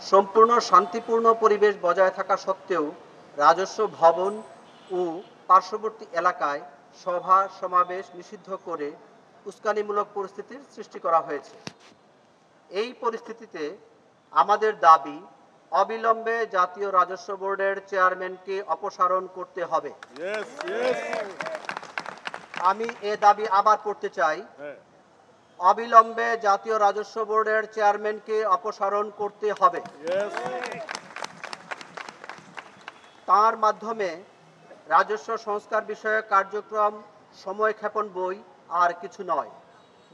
সম্পূর্ণ শান্তিপূর্ণ পরিবেশ বজায় থাকা সত্ত্বেও রাজস্ব ভবন ও পার্শ্ববর্তী এলাকায় সভা সমাবেশ নিষিদ্ধ করে উস্কানিমূলক পরিস্থিতির সৃষ্টি করা হয়েছে। এই পরিস্থিতিতে আমাদের দাবি, অবিলম্বে জাতীয় রাজস্ব বোর্ডের চেয়ারম্যানকে অপসারণ করতে হবে। আমি এ দাবি আবার করতে চাই, অবিলম্বে জাতীয় রাজস্ব বোর্ডের চেয়ারম্যানকে অপসারণ করতে হবে। তার মাধ্যমে রাজস্ব সংস্কার বিষয়ক কার্যক্রম সময়ক্ষেপণ বই আর কিছু নয়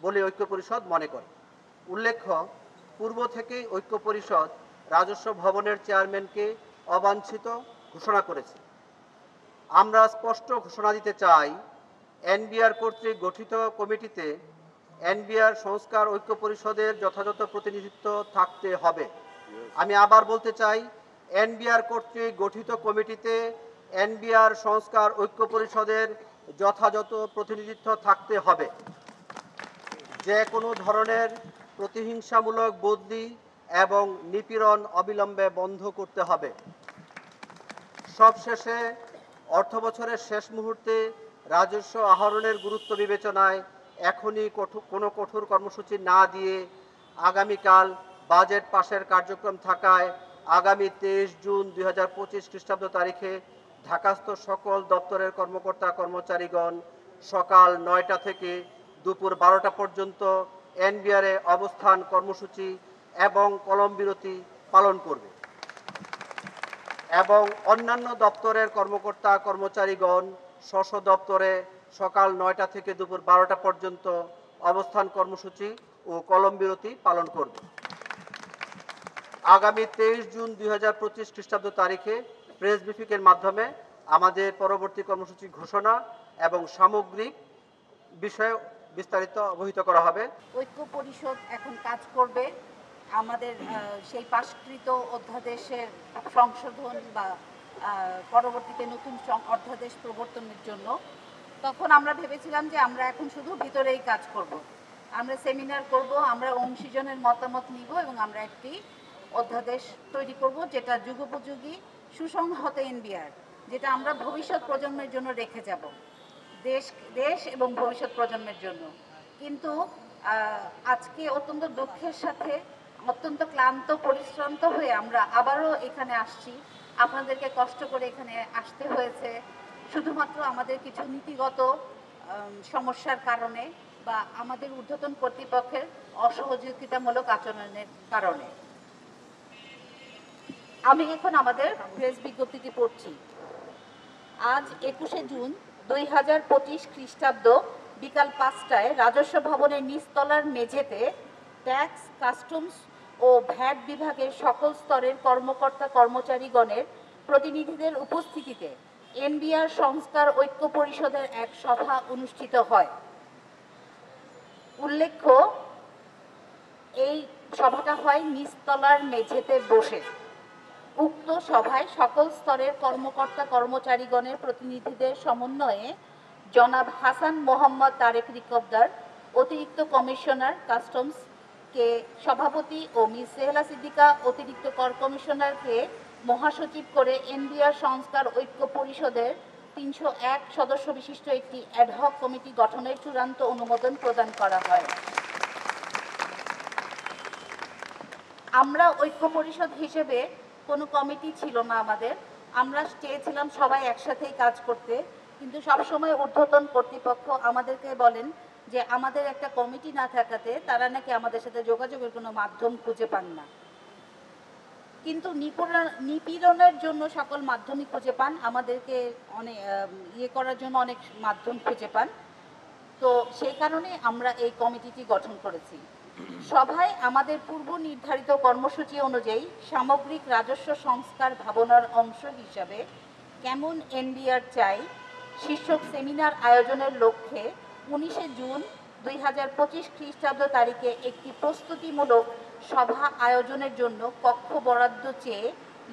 বলে ঐক্য পরিষদ মনে করে। উল্লেখ্য, পূর্ব থেকেই ঐক্য পরিষদ রাজস্ব ভবনের চেয়ারম্যানকে অবাঞ্ছিত ঘোষণা করেছে। আমরা স্পষ্ট ঘোষণা দিতে চাই, এনবিআর কর্তৃক গঠিত কমিটিতে এনবিআর সংস্কার ঐক্য পরিষদের যথাযথ প্রতিনিধিত্ব থাকতে হবে। আমি আবার বলতে চাই, এনবিআর কর্তৃক গঠিত কমিটিতে এনবিআর সংস্কার ঐক্য পরিষদের যথাযথ প্রতিনিধিত্ব থাকতে হবে। যে কোনো ধরনের প্রতিহিংসামূলক বদলি এবং নিপীড়ন অবিলম্বে বন্ধ করতে হবে। সবশেষে, অর্থবছরের শেষ মুহূর্তে রাজস্ব আহরণের গুরুত্ব বিবেচনায় এখনই কোনো কঠোর কর্মসূচি না দিয়ে আগামীকাল বাজেট পাশের কার্যক্রম থাকায় আগামী 23 জুন 2025 খ্রিস্টাব্দ তারিখে ঢাকাস্থ সকল দপ্তরের কর্মকর্তা কর্মচারীগণ সকাল 9টা থেকে দুপুর 12টা পর্যন্ত এনবিআরে অবস্থান কর্মসূচি এবং কলম বিরতি পালন করবে এবং অন্যান্য দপ্তরের কর্মকর্তা কর্মচারীগণ স্ব দপ্তরে সকাল 9টা থেকে দুপুর 12টা পর্যন্ত অবস্থান কর্মসূচি ও কলম বিরতি পালন করবে। আগামী 23 জুন 2025 খ্রিস্টাব্দ তারিখে প্রেস ব্রিফিংয়ের মাধ্যমে আমাদের পরবর্তী কর্মসূচি ঘোষণা এবং সামগ্রিক বিষয়ে বিস্তারিত অবহিত করা হবে। ঐক্য পরিষদ এখন কাজ করবে আমাদের সেই পাশকৃত অধ্যাদেশের সংশোধন বা পরবর্তীতে নতুন অধ্যাদেশ প্রবর্তনের জন্য। তখন আমরা ভেবেছিলাম যে আমরা এখন শুধু ভিতরেই কাজ করব, আমরা সেমিনার করব, আমরা অংশীজনের মতামত নিব এবং আমরা একটি অধ্যাদেশ তৈরি করব যেটা যুগোপযোগী সুসংহত এনবিআর, যেটা আমরা ভবিষ্যৎ প্রজন্মের জন্য রেখে যাব, দেশ এবং ভবিষ্যৎ প্রজন্মের জন্য। কিন্তু আজকে অত্যন্ত দুঃখের সাথে, অত্যন্ত ক্লান্ত পরিশ্রান্ত হয়ে আমরা আবারও এখানে আসছি। আপনাদেরকে কষ্ট করে এখানে আসতে হয়েছে শুধুমাত্র আমাদের কিছু নীতিগত সমস্যার কারণে বা আমাদের ঊর্ধ্বতন কর্তৃপক্ষের অসহযোগিতামূলক আচরণের কারণে। আমি এখন আমাদের প্রেস বিজ্ঞপ্তিটি পড়ছি। আজ 21শে জুন 2025 খ্রিস্টাব্দ বিকাল 5টায় রাজস্ব ভবনের নিচতলার মেঝেতে ট্যাক্স, কাস্টমস ও ভ্যাট বিভাগের সকল স্তরের কর্মকর্তা কর্মচারীগণের প্রতিনিধিদের উপস্থিতিতে এনবিআর সংস্কার ঐক্য পরিষদের এক সভা অনুষ্ঠিত হয়। উল্লেখ্য, এই সভাটা হয় নিচতলার মেঝেতে বসে। উক্ত সভায় সকল স্তরের কর্মকর্তা কর্মচারীগণের প্রতিনিধিদের সমন্বয়ে জনাব হাসান মোহাম্মদ তারেক রিকবদার, অতিরিক্ত কমিশনার কাস্টমস কে সভাপতি ও মিস সেহলা সিদ্দিকা, অতিরিক্ত কর কমিশনারকে মহাসচিব করে এনবিআর সংস্কার ঐক্য পরিষদের 301 সদস্য বিশিষ্ট একটি অ্যাডহক কমিটি গঠনের চূড়ান্ত অনুমোদন প্রদান করা হয়। আমরা ঐক্য পরিষদ হিসেবে কোনো কমিটি ছিল না আমাদের, আমরা চেয়েছিলাম সবাই একসাথেই কাজ করতে, কিন্তু সবসময় ঊর্ধ্বতন কর্তৃপক্ষ আমাদেরকে বলেন যে আমাদের একটা কমিটি না থাকাতে তারা নাকি আমাদের সাথে যোগাযোগের কোনো মাধ্যম খুঁজে পান না। কিন্তু নিপীড়নের জন্য সকল মাধ্যমই খুঁজে পান, আমাদেরকে অনেক করার জন্য অনেক মাধ্যম খুঁজে পান। তো সেই কারণে আমরা এই কমিটিটি গঠন করেছি। সভায় আমাদের পূর্ব নির্ধারিত কর্মসূচি অনুযায়ী সামগ্রিক রাজস্ব সংস্কার ভাবনার অংশ হিসাবে কেমন এনবিআর চাই শীর্ষক সেমিনার আয়োজনের লক্ষ্যে 19শে জুন 2025 খ্রিস্টাব্দ তারিখে একটি প্রস্তুতিমূলক সভা আয়োজনের জন্য কক্ষ বরাদ্দ চেয়ে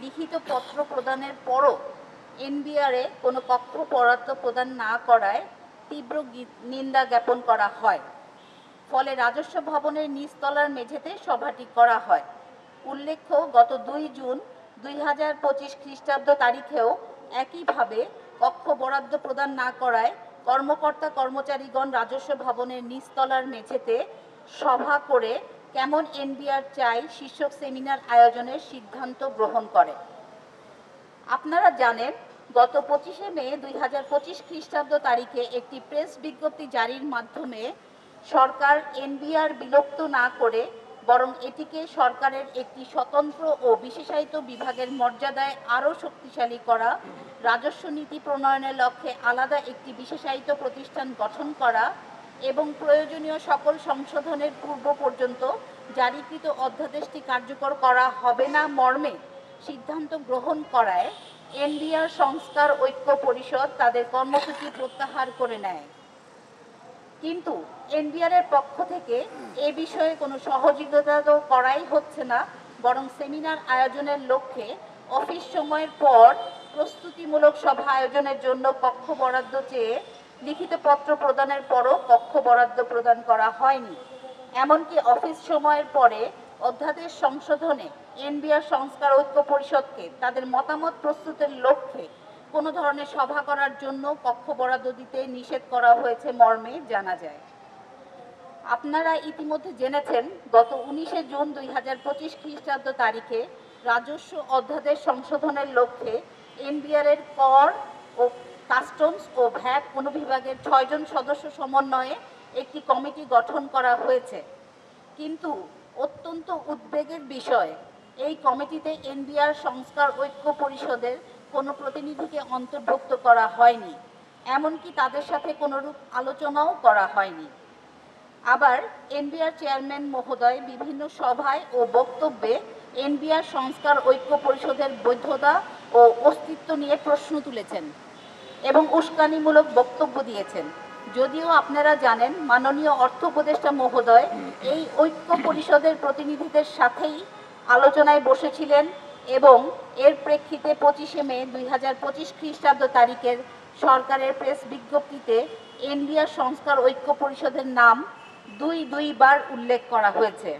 লিখিত পত্র প্রদানের পরও এনবিআরে কোনো কক্ষ বরাদ্দ প্রদান না করায় তীব্র নিন্দা জ্ঞাপন করা হয়। ফলে রাজস্ব ভবনের নিচতলার মেঝেতে সভাটি করা হয়। উল্লেখ্য গত 2 জুন 2025 খ্রিস্টাব্দ তারিখেও একইভাবে কক্ষ বরাদ্দ প্রদান না করায় কর্মকর্তা কর্মচারীগণ রাজস্ব ভবনের নিচতলার মেঝেতে সভা করে কেমন এনবিআর চাই শীর্ষক সেমিনার আয়োজনের সিদ্ধান্ত গ্রহণ করে। আপনারা জানেন গত 25শে মে 2025 খ্রিস্টাব্দ তারিখে একটি প্রেস বিজ্ঞপ্তি জারির মাধ্যমে সরকার এনবিআর বিলুপ্ত না করে বরং এটিকে সরকারের একটি স্বতন্ত্র ও বিশেষায়িত বিভাগের মর্যাদায় আরও শক্তিশালী করা, রাজস্ব নীতি প্রণয়নের লক্ষ্যে আলাদা একটি বিশেষায়িত প্রতিষ্ঠান গঠন করা এবং প্রয়োজনীয় সকল সংশোধনের পূর্ব পর্যন্ত জারিকৃত অধ্যাদেশটি কার্যকর করা হবে না মর্মে সিদ্ধান্ত গ্রহণ করায় এনবিআর সংস্কার ঐক্য পরিষদ তাদের কর্মসূচি প্রত্যাহার করে নেয়। কিন্তু এনবিআর এর পক্ষ থেকে এ বিষয়ে কোনো সহযোগিতা তো করাই হচ্ছে না, বরং সেমিনার আয়োজনের লক্ষ্যে অফিস সময়ের পর প্রস্তুতিমূলক সভা আয়োজনের জন্য কক্ষ বরাদ্দ চেয়ে লিখিত পত্র প্রদানের পরও কক্ষ বরাদ্দ প্রদান করা হয়নি। এমনকি অফিস সময়ের পরে অধ্যাদেশ সংশোধনে এনবিআর সংস্কার ঐক্য পরিষদকে তাদের মতামত প্রস্তুতের লক্ষ্যে কোনো ধরনের সভা করার জন্য কক্ষ বরাদ্দ দিতে নিষেধ করা হয়েছে মর্মে জানা যায়। আপনারা ইতিমধ্যে জেনেছেন গত 19শে জুন 2025 খ্রিস্টাব্দ তারিখে রাজস্ব অধ্যাদেশ সংশোধনের লক্ষ্যে এনবিআর এর কর ও কাস্টমস ও ভ্যাট অনুবিভাগের 6 জন সদস্য সমন্বয়ে একটি কমিটি গঠন করা হয়েছে। কিন্তু অত্যন্ত উদ্বেগের বিষয়, এই কমিটিতে এনবিআর সংস্কার ঐক্য পরিষদের কোনো প্রতিনিধিকে অন্তর্ভুক্ত করা হয়নি, এমনকি তাদের সাথে কোনোরূপ আলোচনাও করা হয়নি। আবার এনবিআর চেয়ারম্যান মহোদয় বিভিন্ন সভায় ও বক্তব্যে এনবিআর সংস্কার ঐক্য পরিষদের বৈধতা ও অস্তিত্ব নিয়ে প্রশ্ন তুলেছেন এবং উস্কানিমূলক বক্তব্য দিয়েছেন। যদিও আপনারা জানেন মাননীয় অর্থ উপদেষ্টা মহোদয় এই ঐক্য পরিষদের প্রতিনিধিদের সাথেই আলোচনায় বসেছিলেন এবং এর প্রেক্ষিতে 25শে মে 2025 খ্রিস্টাব্দ তারিখের সরকারের প্রেস বিজ্ঞপ্তিতে এনবিআর সংস্কার ঐক্য পরিষদের নাম 2 বার উল্লেখ করা হয়েছে।